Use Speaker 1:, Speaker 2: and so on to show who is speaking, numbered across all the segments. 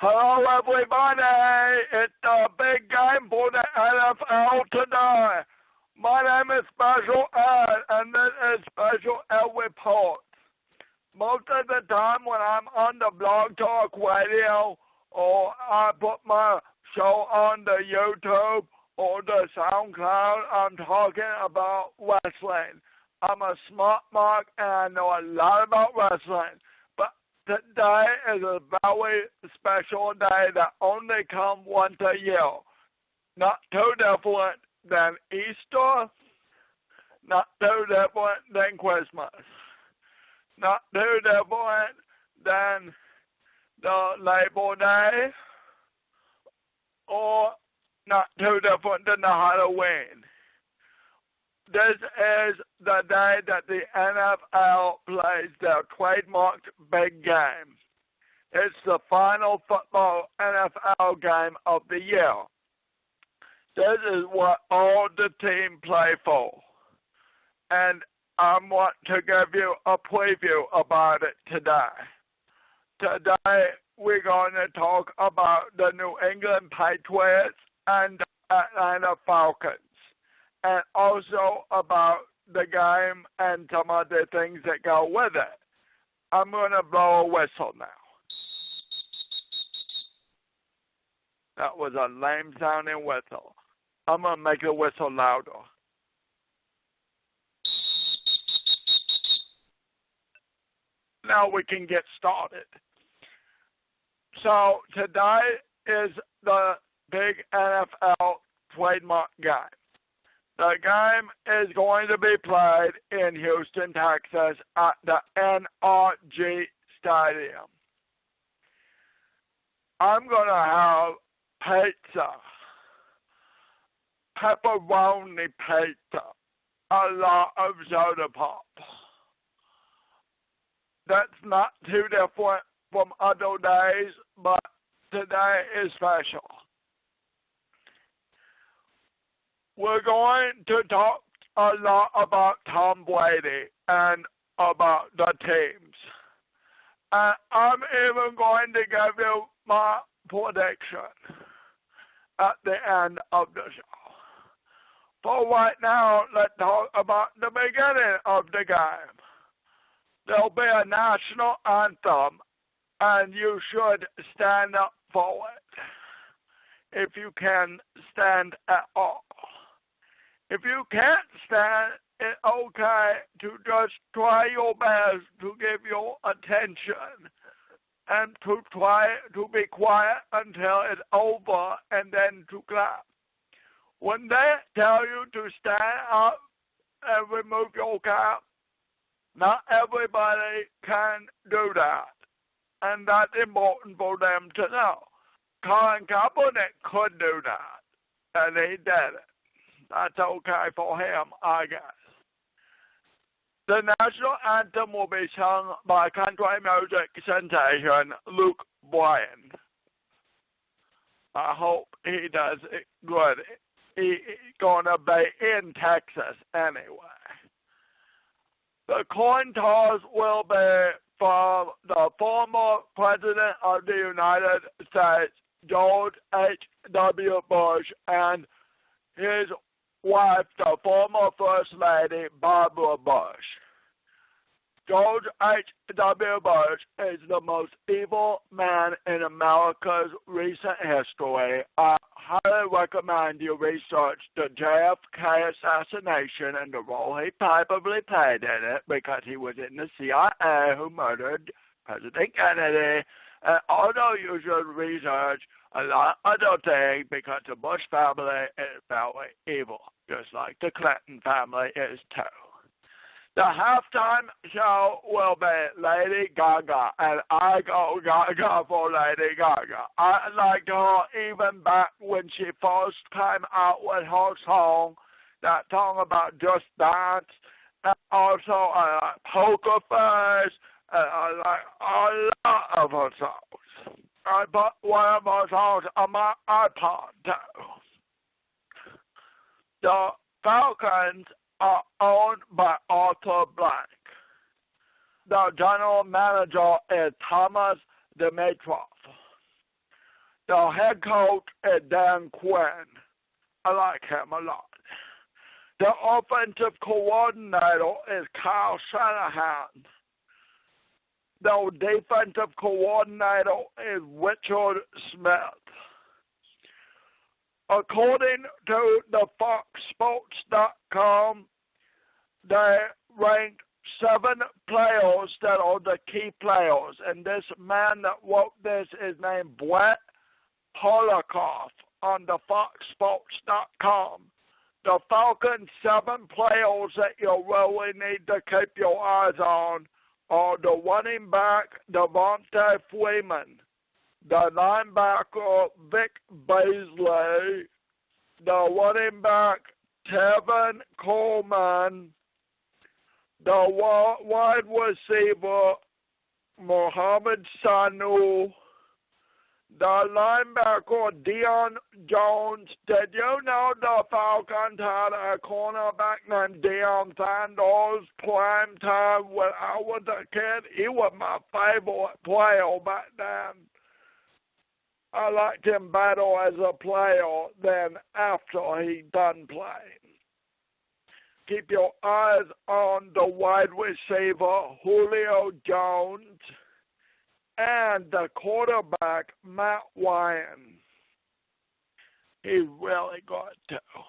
Speaker 1: Hello, everybody. It's the big game for the NFL today. My name is Special Ed, and this is Special Ed Reports. Most of the time when I'm on the Blog Talk Radio or I put my show on the YouTube or the SoundCloud, I'm talking about wrestling. I'm a smart mark and I know a lot about wrestling. Today is a very special day that only comes once a year. Not too different than Easter, not too different than Christmas, not too different than the Labor Day, or not too different than the Halloween. This is the day that the NFL plays their trademarked big game. It's the final football NFL game of the year. This is what all the teams play for. And I want to give you a preview about it today. Today, we're going to talk about the New England Patriots and the Atlanta Falcons, and also about the game and some of the things that go with it. I'm going to blow a whistle now. That was a lame sounding whistle. I'm going to make the whistle louder. Now we can get started. So today is the big NFL trademark game. The game is going to be played in Houston, Texas at the NRG Stadium. I'm going to have pizza, pepperoni pizza, a lot of soda pop. That's not too different from other days, but today is special. We're going to talk a lot about Tom Brady and about the teams. And I'm even going to give you my prediction at the end of the show. For right now, let's talk about the beginning of the game. There'll be a national anthem, and you should stand up for it, if you can stand at all. If you can't stand, it's okay to just try your best to give your attention and to try to be quiet until it's over and then to clap. When they tell you to stand up and remove your cap, not everybody can do that. And that's important for them to know. Colin Kaepernick could do that, and he did it. That's okay for him, I guess. The national anthem will be sung by country music sensation Luke Bryan. I hope he does it good. He's going to be in Texas anyway. The coin toss will be from the former President of the United States, George H.W. Bush, and his wife, the former First Lady, Barbara Bush. George H.W. Bush is the most evil man in America's recent history. I highly recommend you research the JFK assassination and the role he probably played in it, because he was in the CIA who murdered President Kennedy. And although you should research a lot of other things, because the Bush family is very evil, just like the Clinton family is too. The halftime show will be Lady Gaga, and I go Gaga for Lady Gaga. I liked her even back when she first came out with her song, that song about Just Dance, and also I like Poker Face, and I like a lot of her songs. I put one of her songs on my iPod too. The Falcons are owned by Arthur Blank. The general manager is Thomas Dimitrov. The head coach is Dan Quinn. I like him a lot. The offensive coordinator is Kyle Shanahan. The defensive coordinator is Richard Smith. According to the FoxSports.com, they ranked 7 players that are the key players. And this man that wrote this is named Brett Holocaust on the FoxSports.com. The Falcons' 7 players that you really need to keep your eyes on are the running back, Devontae Freeman, the linebacker, Vic Beasley, the running back, Tevin Coleman, the wide receiver, Mohamed Sanu, the linebacker, Deion Jones. Did you know the Falcons had a cornerback named Deion Sanders prime time when I was a kid? He was my favorite player back then. I liked him better as a player than after he done playing. Keep your eyes on the wide receiver, Julio Jones, and the quarterback, Matt Ryan. He's really good, too.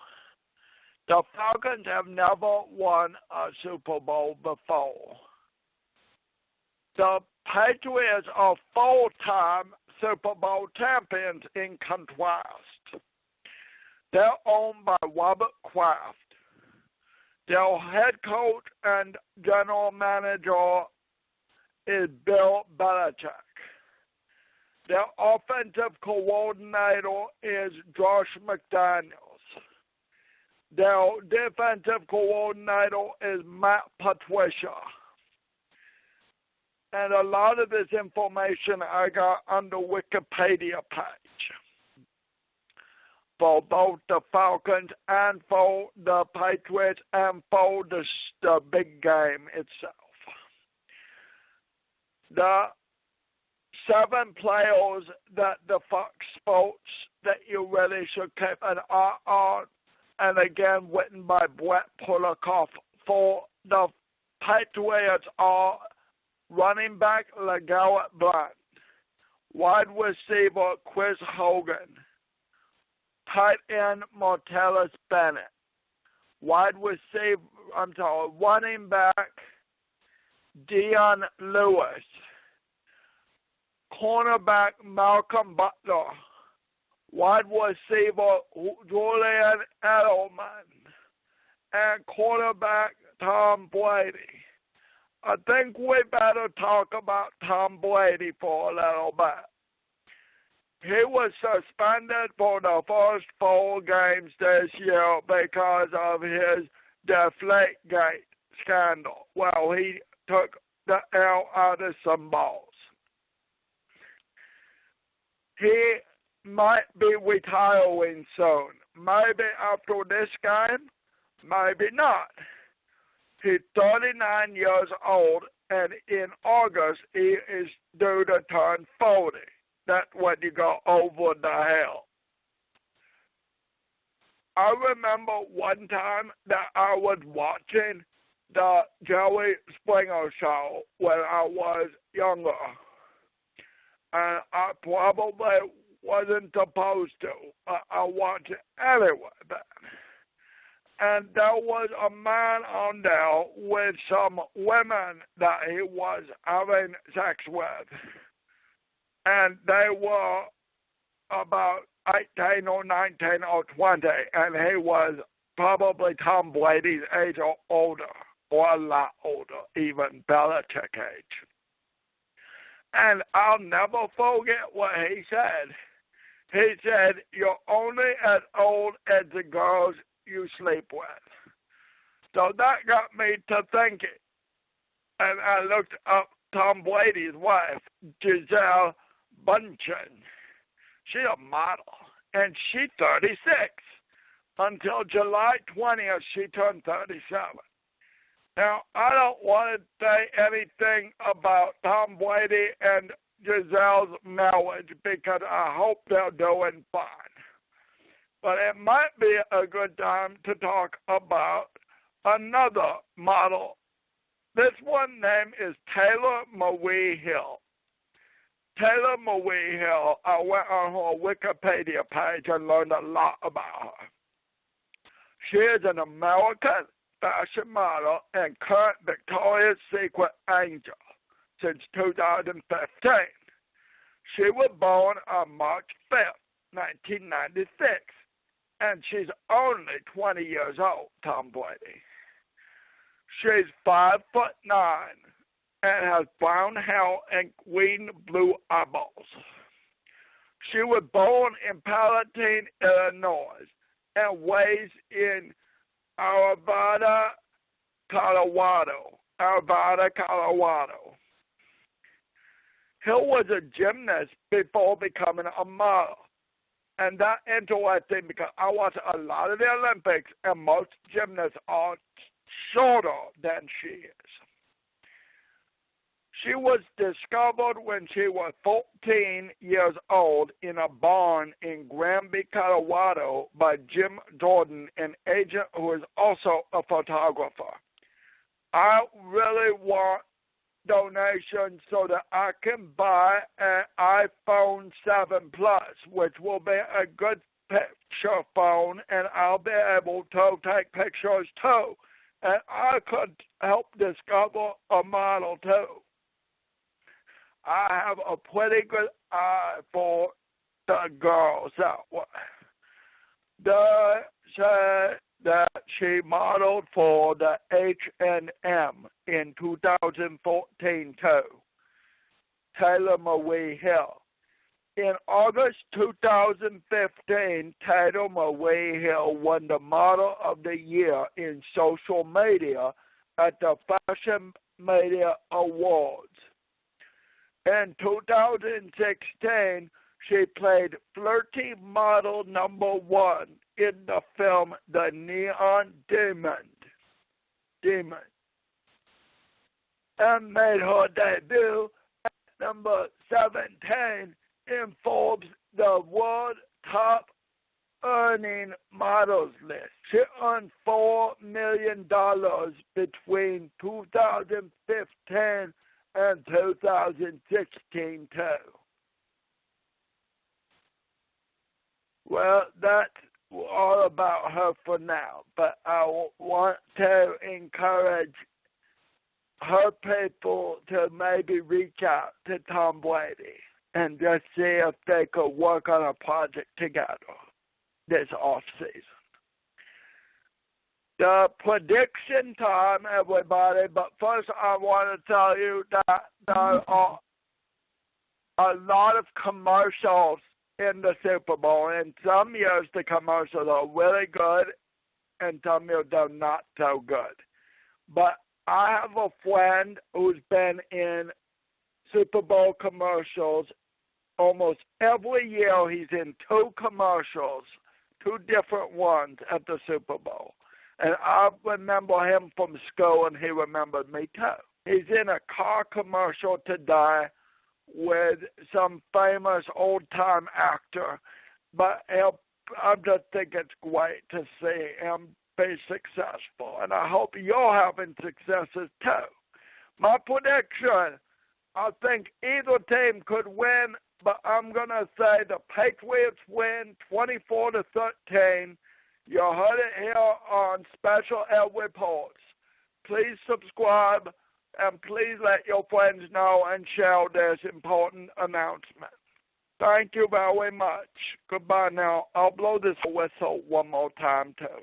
Speaker 1: The Falcons have never won a Super Bowl before. The Patriots are full-time Super Bowl champions in contrast. They're owned by Robert Kraft. Their head coach and general manager is Bill Belichick. Their offensive coordinator is Josh McDaniels. Their defensive coordinator is Matt Patricia. And a lot of this information I got on the Wikipedia page for both the Falcons and for the Patriots and for the big game itself. The 7 players that the Fox Sports that you really should keep an eye on, and again written by Brett Holocaust for the Patriots are running back LeGarrette Blount, wide receiver Chris Hogan, tight end Martellus Bennett, running back Dion Lewis, cornerback Malcolm Butler, wide receiver Julian Edelman, and quarterback Tom Brady. I think we better talk about Tom Brady for a little bit. He was suspended for the first 4 games this year because of his Deflategate scandal. Well, he took the L out of some balls. He might be retiring soon. Maybe after this game, maybe not. He's 39 years old, and in August, he is due to turn 40. That's when you go over the hill. I remember one time that I was watching the Jerry Springer show when I was younger. And I probably wasn't supposed to. I watched it anyway then. And there was a man on there with some women that he was having sex with. And they were about 18 or 19 or 20. And he was probably Tom Brady's age or older, or a lot older, even Belichick age. And I'll never forget what he said. He said, "You're only as old as the girls you sleep with." So that got me to thinking. And I looked up Tom Brady's wife, Gisele Bundchen. She's a model, and she's 36. Until July 20th, she turned 37. Now, I don't want to say anything about Tom Brady and Giselle's marriage because I hope they're doing fine. But it might be a good time to talk about another model. This one name is Taylor Marie Hill. Taylor Marie Hill, I went on her Wikipedia page and learned a lot about her. She is an American fashion model and current Victoria's Secret angel since 2015. She was born on March 5th, 1996, and she's only 20 years old, Tom Brady. She's 5'9" and has brown hair and green blue eyeballs. She was born in Palatine, Illinois, and raised in Arvada, Colorado. Hill was a gymnast before becoming a model. And that's interesting because I watch a lot of the Olympics, and most gymnasts are shorter than she is. She was discovered when she was 14 years old in a barn in Granby, Colorado by Jim Jordan, an agent who is also a photographer. I really want donations so that I can buy an iPhone 7 Plus, which will be a good picture phone, and I'll be able to take pictures too. And I could help discover a model too. I have a pretty good eye for the girls that way. They said that she modeled for the H&M in 2014 too. Taylor Marie Hill. In August 2015, Taylor Marie Hill won the Model of the Year in social media at the Fashion Media Awards. In 2016, she played flirty model number 1 in the film The Neon Demon, and made her debut at number 17 in Forbes' The World Top Earning Models list. She earned $4 million between 2015 and 2016 too. Well, that's all about her for now, but I want to encourage her people to maybe reach out to Tom Brady and just see if they could work on a project together this off-season. The prediction time, everybody, but first I want to tell you that there are a lot of commercials in the Super Bowl. In some years, the commercials are really good, and some years they're not so good. But I have a friend who's been in Super Bowl commercials almost every year. He's in 2 commercials, 2 different ones at the Super Bowl. And I remember him from school, and he remembered me too. He's in a car commercial today with some famous old-time actor. But I just think it's great to see him be successful. And I hope you're having successes too. My prediction, I think either team could win, but I'm going to say the Patriots win 24-13. You heard it here on Special Ed Reports. Please subscribe, and please let your friends know and share this important announcement. Thank you very much. Goodbye now. I'll blow this whistle one more time, too.